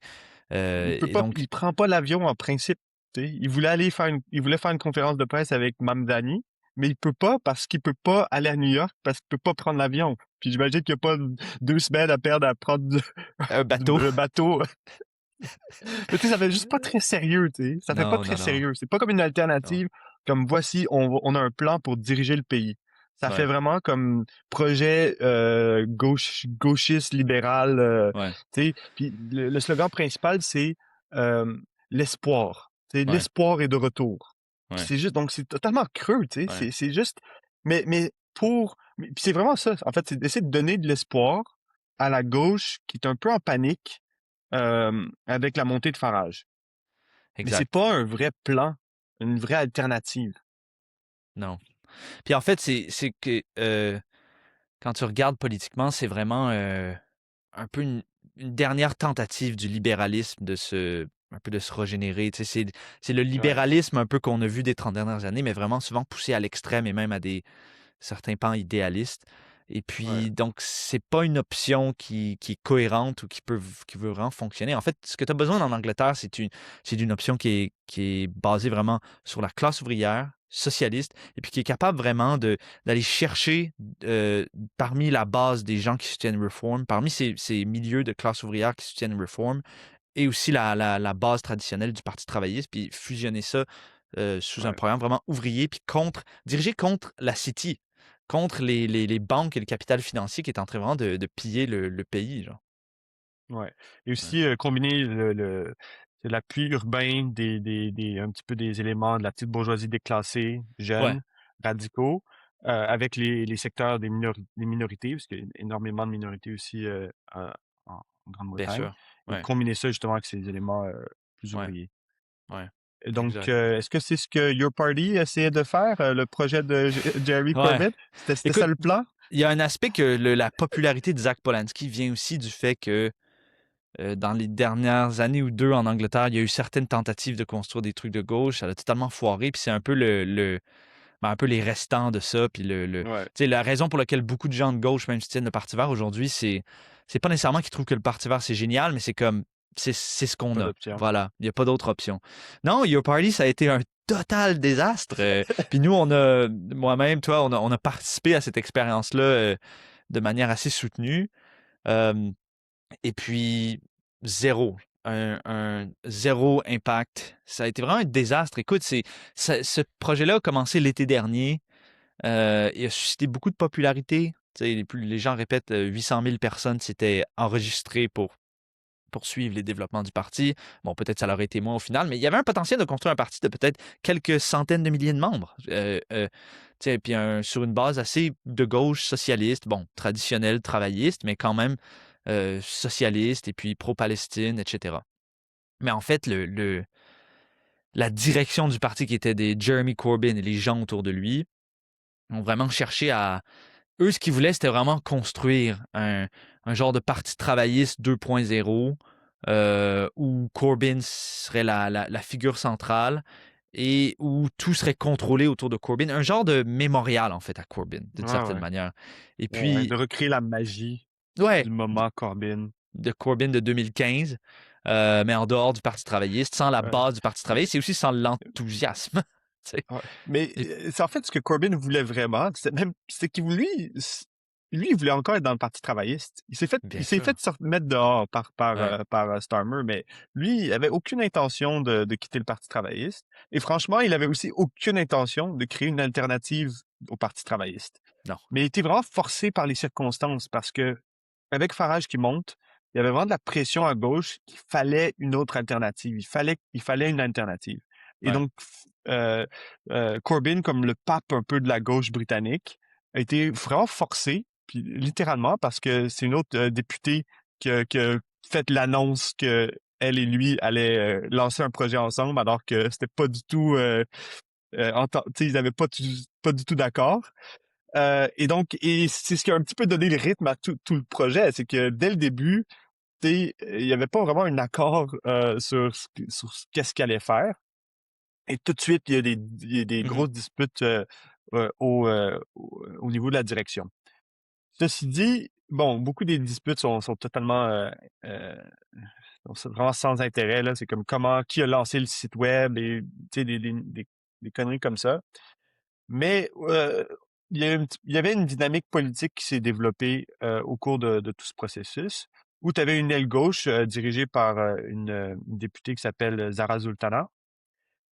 B: Il peut
A: Et
B: pas,
A: donc,
B: il prend pas l'avion en principe. Tu sais. Il voulait faire une conférence de presse avec Mamdani, mais il peut pas parce qu'il peut pas aller à New York parce qu'il peut pas prendre l'avion. Puis j'imagine qu'il y a pas 2 semaines à perdre à prendre
A: un bateau.
B: le bateau. Mais tu sais, ça fait juste pas très sérieux, tu sais. Ça fait pas
A: Non,
B: très
A: non, non,
B: sérieux. C'est pas comme une
A: non.
B: alternative, comme voici, on a un plan pour diriger le pays. Ça fait
A: Ouais,
B: vraiment comme projet gauchiste, libéral,
A: ouais,
B: tu sais. Puis le slogan principal, c'est euh, l'espoir. Tu sais,
A: ouais,
B: l'espoir est de retour. Puis
A: ouais,
B: c'est juste, donc c'est totalement creux, tu sais.
A: ouais.
B: C'est juste, puis c'est vraiment ça. En fait, c'est d'essayer de donner de l'espoir à la gauche qui est un peu en panique avec la montée de Farage. Mais c'est
A: Exact.
B: pas un vrai plan, une vraie alternative.
A: Non. Puis en fait, c'est que quand tu regardes politiquement, c'est vraiment un peu une dernière tentative du libéralisme un peu de se régénérer. C'est le
B: Ouais,
A: libéralisme un peu qu'on a vu des 30 dernières années, mais vraiment souvent poussé à l'extrême et même à certains pans idéalistes. Et
B: ouais,
A: puis, donc, c'est pas une option qui est cohérente ou qui veut vraiment fonctionner. En fait, ce que tu as besoin en Angleterre, c'est d'une option qui est basée vraiment sur la classe ouvrière, socialiste, et puis qui est capable vraiment d'aller chercher parmi la base des gens qui soutiennent Reform, parmi ces milieux de classe ouvrière qui soutiennent Reform, et aussi la base traditionnelle du Parti travailliste, puis fusionner ça sous un
B: ouais,
A: programme vraiment ouvrier, puis dirigé contre la City, contre les banques et le capital financier qui est en train vraiment de piller le pays. Genre.
B: ouais. Et
A: Ouais.
B: aussi combiner c'est l'appui urbain un petit peu des éléments de la petite bourgeoisie déclassée,
A: Ouais,
B: jeunes, radicaux, avec les secteurs des minorités, parce qu'il y a énormément de minorités aussi en
A: bien
B: Grande-Bretagne,
A: sûr.
B: et
A: Ouais,
B: combiner ça justement avec ces éléments plus
A: ouais,
B: ouvriers.
A: ouais,
B: Et donc,
A: exact.
B: est-ce que c'est ce que Your Party essayait de faire, le projet de Jerry
A: Ouais.
B: Corbyn? C'était ça
A: Écoute,
B: le plan?
A: il y a un aspect que la popularité de Zach Polanski vient aussi du fait que dans les dernières années ou deux en Angleterre, il y a eu certaines tentatives de construire des trucs de gauche. Ça a totalement foiré. Puis c'est un peu un peu les restants de ça. Puis
B: Ouais,
A: tu sais, la raison pour laquelle beaucoup de gens de gauche, même si tiennent le Parti vert aujourd'hui, c'est pas nécessairement qu'ils trouvent que le Parti vert c'est génial, mais c'est comme c'est ce qu'on
B: pas
A: a.
B: d'option.
A: Voilà, il n'y a pas d'autre option. Non, Your Party, ça a été un total désastre. Puis nous, moi-même, toi, on a participé à cette expérience-là de manière assez soutenue. Euh, et puis, zéro. Un zéro impact. Ça a été vraiment un désastre. Écoute, ce projet-là a commencé l'été dernier. Il a suscité beaucoup de popularité. Tu sais, les gens répètent 800 000 personnes s'étaient enregistrées pour poursuivre les développements du parti. Bon, peut-être ça aurait été moins au final, mais il y avait un potentiel de construire un parti de peut-être quelques centaines de milliers de membres. Puis sur une base assez de gauche socialiste, bon, traditionnelle, travailliste, mais quand même socialiste et puis pro-Palestine, etc. Mais en fait, la direction du parti qui était des Jeremy Corbyn et les gens autour de lui ont vraiment cherché à, eux, ce qu'ils voulaient, c'était vraiment construire un genre de parti travailliste 2.0 où Corbyn serait la figure centrale et où tout serait contrôlé autour de Corbyn. Un genre de mémorial, en fait, à Corbyn, d'une
B: Ouais,
A: certaine
B: ouais.
A: manière. Et
B: Ouais,
A: puis,
B: de recréer la magie
A: ouais,
B: du moment Corbyn.
A: de Corbyn de 2015, mais en dehors du Parti travailliste, sans la
B: Ouais.
A: base du Parti travailliste, et aussi sans l'enthousiasme. Tu sais.
B: Ouais. Mais
A: Et-
B: c'est en fait ce que Corbyn voulait vraiment. C'est qu'il lui, il voulait encore être dans le Parti travailliste.
A: bien
B: Il s'est
A: sûr.
B: fait mettre dehors
A: Ouais,
B: par Starmer, mais lui, il avait aucune intention de quitter le Parti travailliste. Et franchement, il avait aussi aucune intention de créer une alternative au Parti travailliste.
A: non.
B: Mais il était vraiment forcé par les circonstances parce que avec Farage qui monte, il y avait vraiment de la pression à gauche qu'il fallait une autre alternative. Il fallait une alternative. Et
A: Ouais.
B: donc, Corbyn, comme le pape un peu de la gauche britannique, a été vraiment forcé, puis littéralement, parce que c'est une autre députée qui a fait l'annonce que elle et lui allaient lancer un projet ensemble, alors que c'était pas du tout, tu sais, ils n'avaient pas du tout d'accord. Et c'est ce qui a un petit peu donné le rythme à tout le projet, c'est que dès le début, tu sais, il n'y avait pas vraiment un accord sur qu'est-ce qu'il allait faire. Et tout de suite, il y a des
A: Mhm.
B: grosses disputes au niveau de la direction. Ceci dit, bon, beaucoup des disputes sont totalement c'est vraiment sans intérêt, là. C'est comme qui a lancé le site web et tu sais, des conneries comme ça. Mais il y avait une dynamique politique qui s'est développée au cours de tout ce processus, où tu avais une aile gauche dirigée par une députée qui s'appelle Zara Zultana,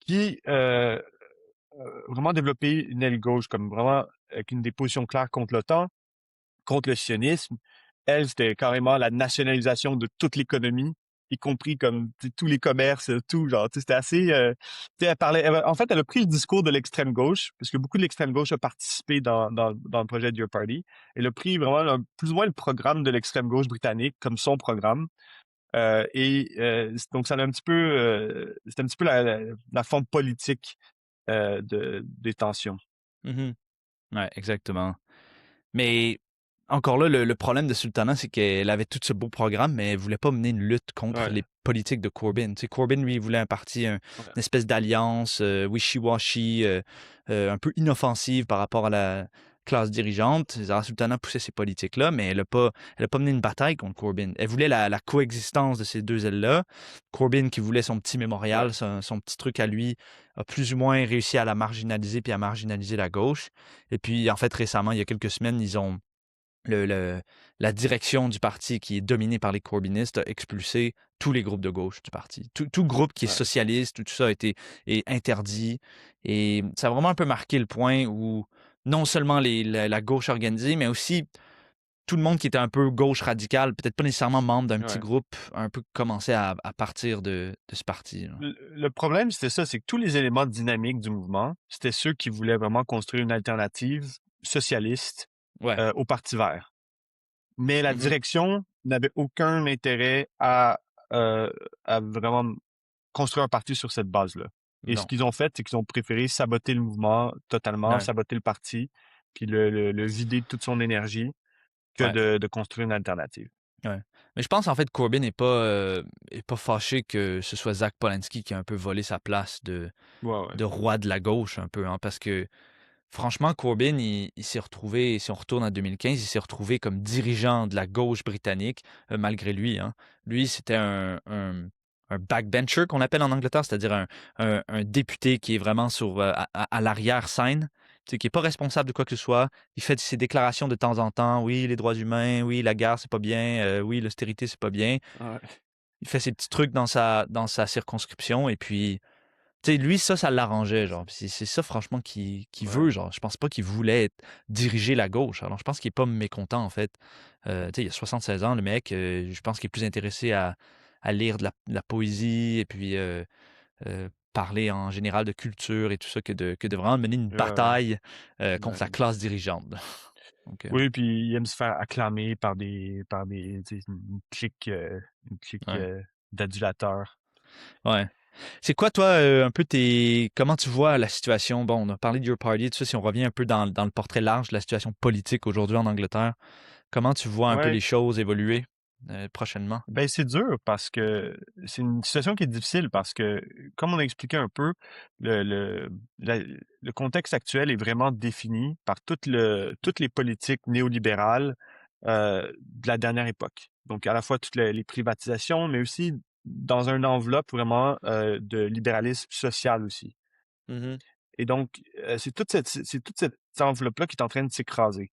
B: qui vraiment développé une aile gauche, comme vraiment avec une des positions claires contre l'OTAN, contre le sionisme. Elle, c'était carrément la nationalisation de toute l'économie, y compris comme tous les commerces, tout, genre, c'était assez... elle parlait, en fait, elle a pris le discours de l'extrême gauche, parce que beaucoup de l'extrême gauche a participé dans le projet de Your Party. Elle a pris vraiment plus ou moins le programme de l'extrême gauche britannique comme son programme. Donc, ça a un petit peu, c'était un petit peu la forme politique des tensions.
A: Mhm. Ouais, exactement. Mais encore là, le problème de Sultana, c'est qu'elle avait tout ce beau programme, mais elle voulait pas mener une lutte contre
B: Ouais,
A: les politiques de Corbyn. Tu sais, Corbyn, lui, il voulait un parti,
B: ouais,
A: une espèce d'alliance wishy-washy, un peu inoffensive par rapport à la classe dirigeante. Zara Sultana poussait ces politiques-là, mais elle a pas mené une bataille contre Corbyn. Elle voulait la coexistence de ces deux ailes-là. Corbyn, qui voulait son petit
B: ouais,
A: mémorial, son petit truc à lui, a plus ou moins réussi à la marginaliser puis à marginaliser la gauche. Et puis, en fait, récemment, il y a quelques semaines, ils ont le, le- la direction du parti qui est dominée par les Corbynistes a expulsé tous les groupes de gauche du parti. Tout groupe qui est
B: ouais,
A: socialiste, tout ça a été est interdit. Et ça a vraiment un peu marqué le point où non seulement la gauche organisée, mais aussi tout le monde qui était un peu gauche radicale, peut-être pas nécessairement membre d'un petit
B: ouais.
A: groupe, un peu commençait à partir de ce parti, là.
B: Le problème, c'était ça, c'est que tous les éléments dynamiques du mouvement, c'était ceux qui voulaient vraiment construire une alternative socialiste
A: Ouais.
B: au Parti vert. Mais la
A: Mhm.
B: direction n'avait aucun intérêt euh, à vraiment construire un parti sur cette base-là. Et ce
A: Non.
B: qu'ils ont fait, c'est qu'ils ont préféré saboter le mouvement totalement,
A: Ouais.
B: saboter le parti, puis le vider de toute son énergie que
A: Ouais.
B: de construire une alternative.
A: Ouais. Mais je pense en fait que Corbyn est pas fâché que ce soit Zach Polanski qui a un peu volé sa place
B: Ouais, ouais.
A: de roi de la gauche un peu, hein, parce que franchement, Corbyn, il s'est retrouvé, si on retourne en 2015, il s'est retrouvé comme dirigeant de la gauche britannique, malgré lui, hein. Lui, c'était un backbencher qu'on appelle en Angleterre, c'est-à-dire un député qui est vraiment à l'arrière-scène, tu sais, qui n'est pas responsable de quoi que ce soit. Il fait ses déclarations de temps en temps. Oui, les droits humains, oui, la guerre, c'est pas bien, oui, l'austérité, c'est pas bien.
B: Ouais,
A: Il fait ses petits trucs dans sa circonscription et puis Tu sais, lui, ça l'arrangeait, genre. Puis c'est ça, franchement, qu'il veut,
B: Ouais.
A: genre. Je pense pas qu'il voulait diriger la gauche. Alors, je pense qu'il est pas mécontent, en fait. Tu sais, il a 76 ans, le mec. Je pense qu'il est plus intéressé à lire de la poésie et puis parler en général de culture et tout ça que de vraiment mener une
B: Ouais, ouais,
A: bataille contre la
B: j'imagine.
A: classe dirigeante. Donc,
B: Oui, puis il aime se faire acclamer par des, tu sais, une clique
A: ouais.
B: d'adulateurs.
A: Ouais. C'est quoi, toi, un peu comment tu vois la situation? Bon, on a parlé de Your Party, tout ça, si on revient un peu dans le portrait large de la situation politique aujourd'hui en Angleterre, comment tu vois un peu
B: Ouais,
A: les choses évoluer prochainement?
B: ben c'est dur parce que c'est une situation qui est difficile parce que, comme on a expliqué un peu, le, le, la- le contexte actuel est vraiment défini par toutes les politiques néolibérales de la dernière époque. Donc, à la fois toutes les privatisations, mais aussi dans une enveloppe vraiment de libéralisme social aussi.
A: Mhm,
B: Et donc, c'est toute cette enveloppe-là qui est en train de s'écraser.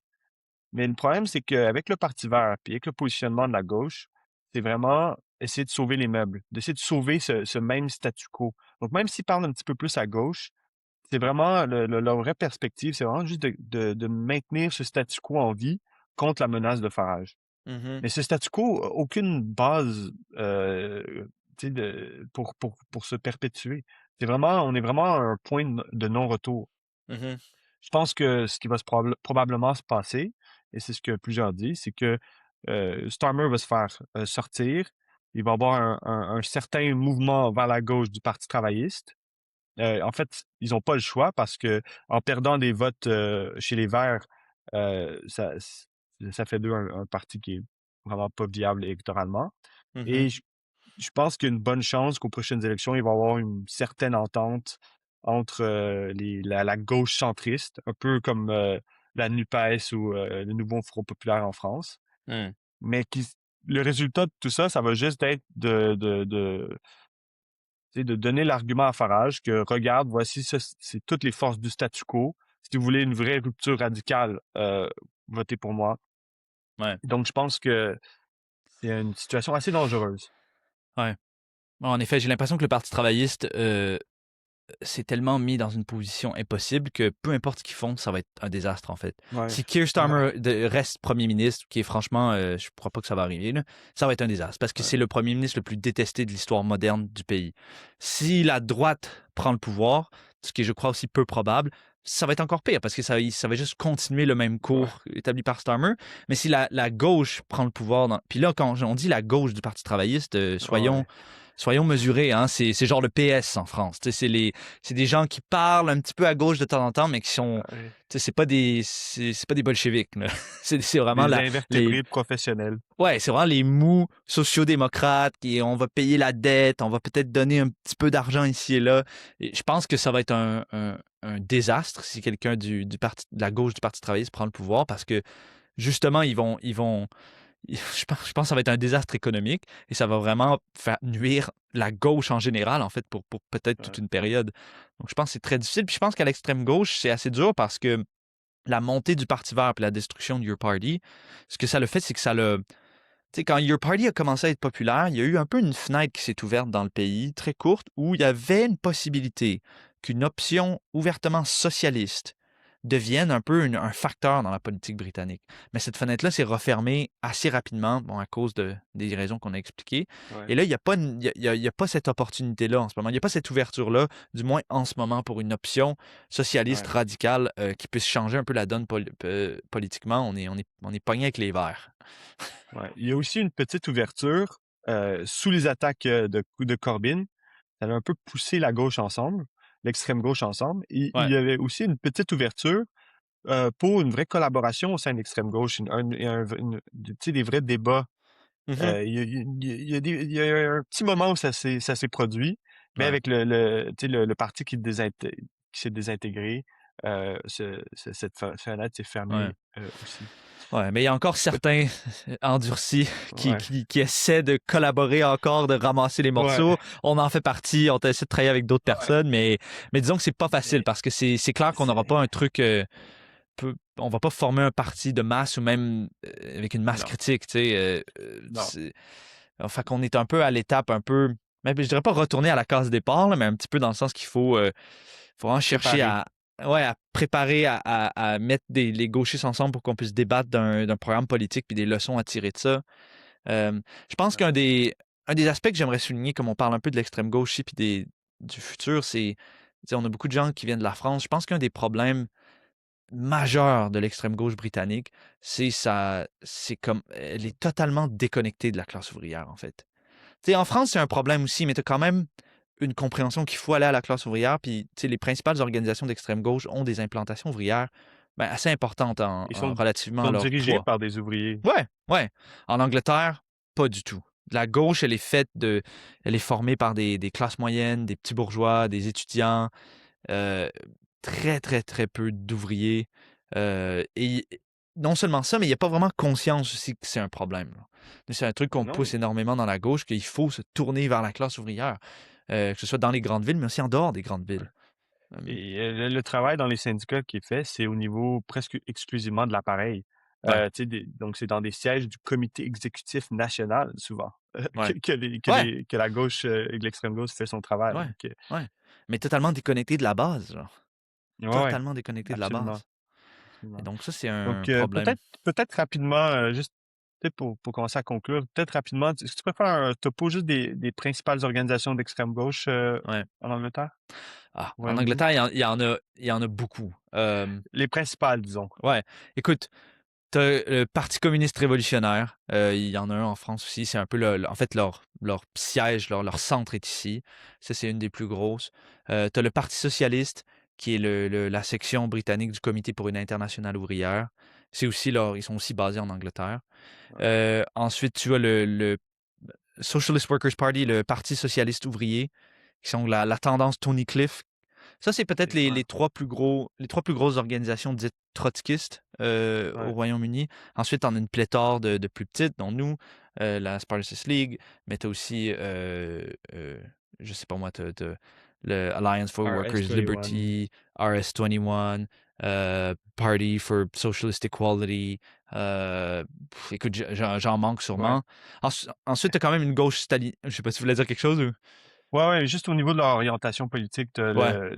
B: Mais le problème, c'est qu'avec le Parti vert, puis avec le positionnement de la gauche, c'est vraiment essayer de sauver les meubles, d'essayer de sauver ce même statu quo. Donc, même s'ils parlent un petit peu plus à gauche, c'est vraiment leur vraie perspective, c'est vraiment juste de maintenir ce statu quo en vie contre la menace de Farage.
A: mhm,
B: Mais ce statu quo a aucune base tu sais, pour se perpétuer. On est vraiment à un point de non-retour.
A: mhm,
B: Je pense que ce qui va probablement se passer, et c'est ce que plusieurs disent, c'est que Starmer va se faire sortir. Il va y avoir un certain mouvement vers la gauche du Parti travailliste. En fait, ils n'ont pas le choix parce que en perdant des votes chez les Verts, euh, ça, ça fait d'eux un parti qui est vraiment pas viable électoralement.
A: mhm.
B: Et je pense qu'il y a une bonne chance qu'aux prochaines élections, il va y avoir une certaine entente entre la gauche centriste, un peu comme la NUPES ou le Nouveau Front populaire en France.
A: Hmm.
B: Mais le résultat de tout ça, ça va juste être tu sais, de donner l'argument à Farage que regarde, voici, ça, c'est toutes les forces du statu quo. Si vous voulez une vraie rupture radicale, votez pour moi.
A: Ouais.
B: Donc, je pense que c'est une situation assez dangereuse.
A: Ouais. En effet, j'ai l'impression que le Parti travailliste s'est tellement mis dans une position impossible que peu importe ce qu'ils font, ça va être un désastre en fait.
B: Ouais,
A: Si Keir
B: ouais,
A: Starmer reste premier ministre, qui est franchement, je crois pas que ça va arriver, là, ça va être un désastre parce que
B: ouais,
A: c'est le premier ministre le plus détesté de l'histoire moderne du pays. Si la droite prend le pouvoir, ce qui est je crois aussi peu probable, ça va être encore pire parce que ça va juste continuer le même
B: ouais,
A: cours établi par Starmer. Mais si la gauche prend le pouvoir, puis là, quand on dit la gauche du Parti travailliste, soyons,
B: ouais,
A: soyons mesurés, hein, c'est genre le PS en France. Tu sais, c'est des gens qui parlent un petit peu à gauche de temps en temps, mais qui sont,
B: ouais.
A: tu sais, c'est pas des bolcheviks, là. C'est vraiment
B: Des
A: les,
B: invertébrés professionnels.
A: ouais, c'est vraiment les mous sociodémocrates qui, on va payer la dette, on va peut-être donner un petit peu d'argent ici et là. Et je pense que ça va être un désastre si quelqu'un du parti, de la gauche du Parti travailliste prend le pouvoir parce que, justement, je pense que ça va être un désastre économique et ça va vraiment faire nuire la gauche en général, en fait, pour peut-être toute
B: Ouais,
A: une période. Donc, je pense que c'est très difficile. Puis je pense qu'à l'extrême gauche, c'est assez dur parce que la montée du Parti vert et la destruction de Your Party, ce que ça le fait, c'est que ça le. Tu sais, quand Your Party a commencé à être populaire, il y a eu un peu une fenêtre qui s'est ouverte dans le pays, très courte, où il y avait une possibilité qu'une option ouvertement socialiste devienne un peu un facteur dans la politique britannique. Mais cette fenêtre-là s'est refermée assez rapidement, bon, à cause des raisons qu'on a expliquées.
B: ouais,
A: Et là, il n'y a pas, il y a pas cette opportunité-là en ce moment. Il n'y a pas cette ouverture-là, du moins en ce moment, pour une option socialiste
B: ouais,
A: radicale qui puisse changer un peu la donne politiquement. On est pogné avec les Verts.
B: ouais. Il y a aussi une petite ouverture sous les attaques de Corbyn. Ça a un peu poussé la gauche ensemble, l'extrême gauche ensemble. Il
A: Ouais.
B: y avait aussi une petite ouverture pour une vraie collaboration au sein de l'extrême gauche, tu sais, des vrais débats.
A: Mhm.
B: Il y a eu un petit moment où ça s'est produit, mais
A: Ouais.
B: avec tu sais, le parti qui s'est désintégré, cette fenêtre s'est
A: Ouais.
B: fermée aussi.
A: Ouais, mais il y a encore certains endurcis
B: Ouais,
A: qui essaient de collaborer encore, de ramasser les
B: ouais,
A: morceaux. On en fait partie, on essaie de travailler avec d'autres
B: ouais.
A: personnes, mais disons que c'est pas facile
B: Mais
A: parce que c'est clair qu'on n'aura
B: c'est
A: pas un truc, on va pas former un parti de masse ou même avec une masse
B: non,
A: critique, tu sais.
B: non.
A: Fait qu'on est un peu à l'étape un peu. Mais je dirais pas retourner à la case départ, là, mais un petit peu dans le sens qu'il faut vraiment chercher
B: Préparé.
A: à préparer, à mettre les gauchistes ensemble pour qu'on puisse débattre d'un programme politique puis des leçons à tirer de ça. Je pense
B: Ouais.
A: un des aspects que j'aimerais souligner, comme on parle un peu de l'extrême gauche ici puis du futur, c'est, tu sais, on a beaucoup de gens qui viennent de la France. Je pense qu'un des problèmes majeurs de l'extrême gauche britannique, c'est comme, elle est totalement déconnectée de la classe ouvrière, en fait. Tu sais, en France, c'est un problème aussi, mais tu as quand même une compréhension qu'il faut aller à la classe ouvrière. Puis, tu sais, les principales organisations d'extrême gauche ont des implantations ouvrières ben, assez importantes
B: Ils
A: relativement à
B: sont
A: leur
B: dirigés
A: poids.
B: par des ouvriers.
A: Ouais, ouais. En Angleterre, pas du tout. La gauche, elle est formée par des classes moyennes, des petits bourgeois, des étudiants, euh, très, très, très peu d'ouvriers. Et non seulement ça, mais il n'y a pas vraiment conscience aussi que c'est un problème, là. C'est un truc qu'on
B: Non.
A: pousse énormément dans la gauche, qu'il faut se tourner vers la classe ouvrière, que ce soit dans les grandes villes, mais aussi en dehors des grandes villes.
B: Et le travail dans les syndicats qui est fait, c'est au niveau presque exclusivement de l'appareil.
A: Ouais,
B: Tu sais, donc, c'est dans des sièges du comité exécutif national, souvent,
A: ouais, ouais,
B: que la gauche et que l'extrême gauche fait son travail.
A: ouais,
B: Donc,
A: ouais. Mais totalement déconnecté de la base, genre.
B: ouais, ouais,
A: Totalement déconnecté de la
B: absolument,
A: base. Et
B: absolument.
A: donc ça, c'est
B: Donc,
A: un problème.
B: peut-être rapidement, juste peut-être pour commencer à conclure, peut-être rapidement, est-ce que tu peux faire un topo juste des principales organisations d'extrême gauche
A: Ouais.
B: en Angleterre,
A: Ah,
B: au
A: en
B: Royaume-Uni?
A: Angleterre, il y en a beaucoup.
B: Les principales, disons.
A: Ouais. Écoute, t'as le Parti communiste révolutionnaire. Il y en a un en France aussi. C'est un peu en fait leur siège, leur centre est ici. Ça, c'est une des plus grosses. T'as le Parti socialiste, qui est la section britannique du Comité pour une internationale ouvrière. Ils sont aussi basés en Angleterre.
B: Ouais,
A: Ensuite, tu as le Socialist Workers Party, le Parti socialiste ouvrier, qui sont la tendance Tony Cliff. Ça, c'est peut-être
B: ouais,
A: les trois plus grosses organisations dites trotskistes au
B: ouais.
A: Royaume-Uni. Ensuite, on a une pléthore de plus petites, dont nous, la Spartacus League, mais tu as aussi, je sais pas moi, t'as le Alliance for Workers'
B: RS21.
A: Liberty, RS21, Party for Socialist Equality. Écoute, j'en manque
B: Ouais.
A: sûrement. Ensuite, tu as quand même une gauche stalinienne. Je sais pas si vous voulez dire quelque chose ou...
B: Ouais, ouais, juste au niveau de leur orientation politique, t'as
A: Ouais,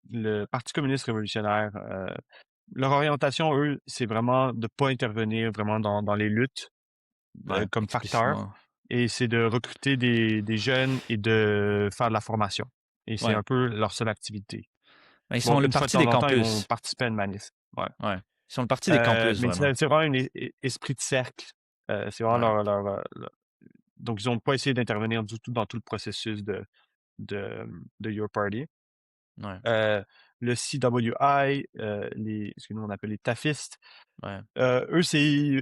B: le Parti communiste révolutionnaire. Leur orientation, eux, c'est vraiment de pas intervenir vraiment dans les luttes
A: ouais,
B: comme facteur,
A: explicitement.
B: et c'est de recruter des jeunes et de faire de la formation. Et c'est
A: Ouais.
B: un peu leur seule activité.
A: Ben, ils
B: Bon,
A: sont le
B: une fois de
A: parti
B: temps
A: des
B: en temps, ils vont
A: campus.
B: participer à une manif. Ouais.
A: Ouais. Ils sont le parti des campus,
B: Mais
A: vraiment.
B: c'est vraiment un esprit de cercle. C'est vraiment
A: Ouais.
B: donc, ils n'ont pas essayé d'intervenir du tout dans tout le processus de, de Your Party.
A: Ouais.
B: Euh, le CWI, ce que nous on appelle les TAFistes,
A: Ouais.
B: eux, c'est ils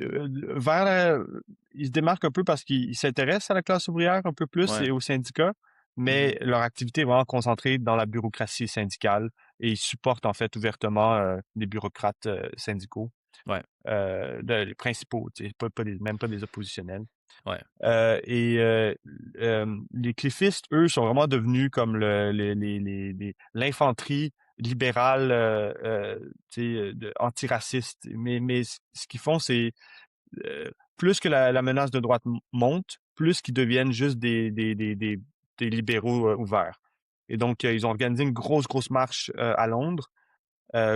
B: se démarquent un peu parce qu'ils s'intéressent à la classe ouvrière un peu plus
A: Ouais.
B: et aux syndicats,
A: Mhm.
B: mais leur activité est vraiment concentrée dans la bureaucratie syndicale et ils supportent en fait ouvertement des bureaucrates syndicaux,
A: Ouais.
B: les principaux, tu sais, même pas des oppositionnels.
A: Ouais.
B: Les cliffistes, eux, sont vraiment devenus comme l'infanterie libérale, tu sais, antiraciste. Mais ce qu'ils font, c'est euh, plus que la menace de droite monte, plus qu'ils deviennent juste des libéraux ouverts. Et donc, ils ont organisé une grosse marche à Londres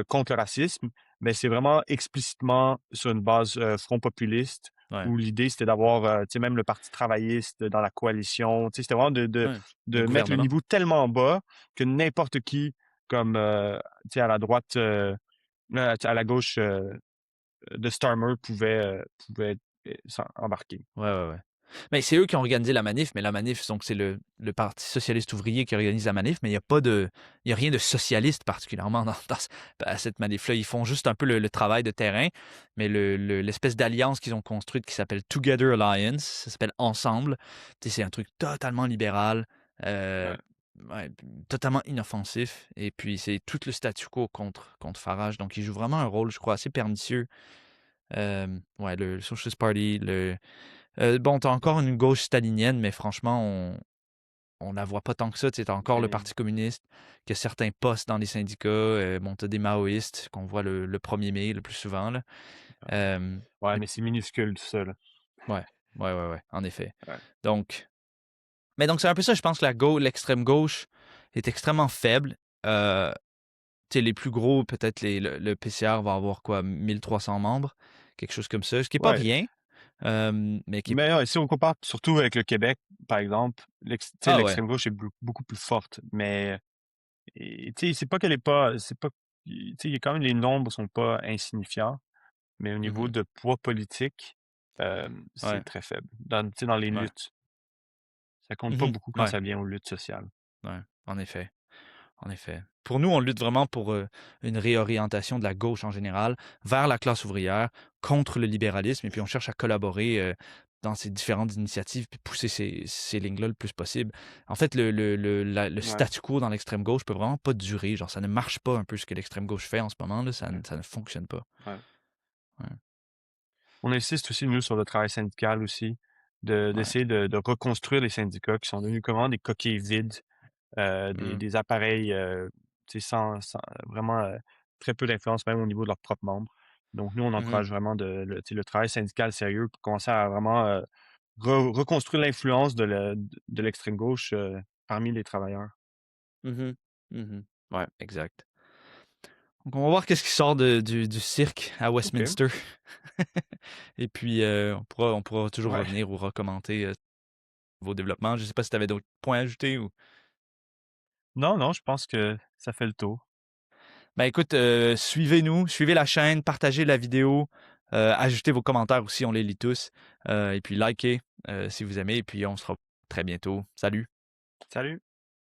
B: contre le racisme, mais c'est vraiment explicitement sur une base front populiste
A: Ouais.
B: où l'idée c'était d'avoir tu sais, même le Parti travailliste dans la coalition. Tu sais, c'était vraiment
A: Ouais. Le
B: de mettre le
A: gouvernement.
B: niveau tellement bas que n'importe qui, comme tu sais, à la droite, à la gauche de Starmer pouvait embarquer.
A: Ouais, ouais, ouais. Mais c'est eux qui ont organisé la manif, mais la manif, donc c'est le Parti socialiste ouvrier qui organise la manif, mais il y a rien de socialiste particulièrement à cette manif-là. Ils font juste un peu le travail de terrain, mais l'espèce d'alliance qu'ils ont construite qui s'appelle Together Alliance, ça s'appelle Ensemble. Tu sais, c'est un truc totalement libéral, euh,
B: Ouais.
A: ouais, totalement inoffensif, et puis c'est tout le statu quo contre Farage. Donc ils jouent vraiment un rôle, je crois, assez pernicieux. Ouais, le Socialist Party, bon, t'as encore une gauche stalinienne, mais franchement, on la voit pas tant que ça. Tu sais, t'as encore le
B: Mais,
A: Parti communiste, qui a certains postes dans les syndicats. Bon, t'as des maoïstes qu'on voit le 1er mai le plus souvent, là.
B: ouais,
A: Mais
B: mais c'est minuscule tout ça, là.
A: ouais, ouais, ouais, ouais, en effet.
B: Ouais.
A: Donc, Mais donc, c'est un peu ça, je pense que l'extrême gauche est extrêmement faible. Euh, Tu sais, les plus gros, peut-être le PCR va avoir quoi, 1300 membres, quelque chose comme ça, ce qui n'est pas
B: Ouais.
A: rien, mais qui est...
B: Mais si on compare surtout avec le Québec, par exemple, tu sais,
A: Ah ouais,
B: l'extrême gauche est beaucoup plus forte. Mais tu sais, c'est pas qu'elle est pas, c'est pas, tu sais, il y a quand même les nombres sont pas insignifiants, mais au niveau
A: mhm,
B: de poids politique, c'est
A: ouais,
B: très faible. Tu sais, dans les
A: ouais,
B: luttes, ça compte pas
A: mhm,
B: beaucoup quand
A: ouais,
B: ça vient aux luttes sociales.
A: ouais, en effet. En effet. Pour nous, on lutte vraiment pour une réorientation de la gauche en général vers la classe ouvrière, contre le libéralisme, et puis on cherche à collaborer dans ces différentes initiatives, puis pousser ces lignes-là le plus possible. En fait, le
B: Ouais,
A: statu quo dans l'extrême gauche peut vraiment pas durer. Genre, ça ne marche pas un peu ce que l'extrême gauche fait en ce moment, là,
B: ouais,
A: ça ne fonctionne pas.
B: ouais.
A: Ouais,
B: On insiste aussi, nous, sur le travail syndical aussi,
A: ouais,
B: d'essayer de reconstruire les syndicats qui sont devenus comment des coquilles vides,
A: mm,
B: des appareils tu sais, vraiment très peu d'influence même au niveau de leurs propres membres. Donc nous, on
A: mhm,
B: encourage vraiment tu sais, le travail syndical sérieux pour commencer à vraiment reconstruire l'influence de l'extrême gauche parmi les travailleurs.
A: mhm, mhm. Ouais, exact. Donc, on va voir qu'est-ce qui sort du cirque à
B: OK.
A: Westminster. Et puis, on pourra toujours
B: Ouais.
A: revenir ou recommenter vos développements. Je ne sais pas si tu avais d'autres points à ajouter ou.
B: Non, non, je pense que ça fait le tour.
A: Ben écoute, suivez-nous, suivez la chaîne, partagez la vidéo, ajoutez vos commentaires aussi, on les lit tous. Et puis likez si vous aimez. Et puis on se revoit très bientôt. Salut!
B: Salut!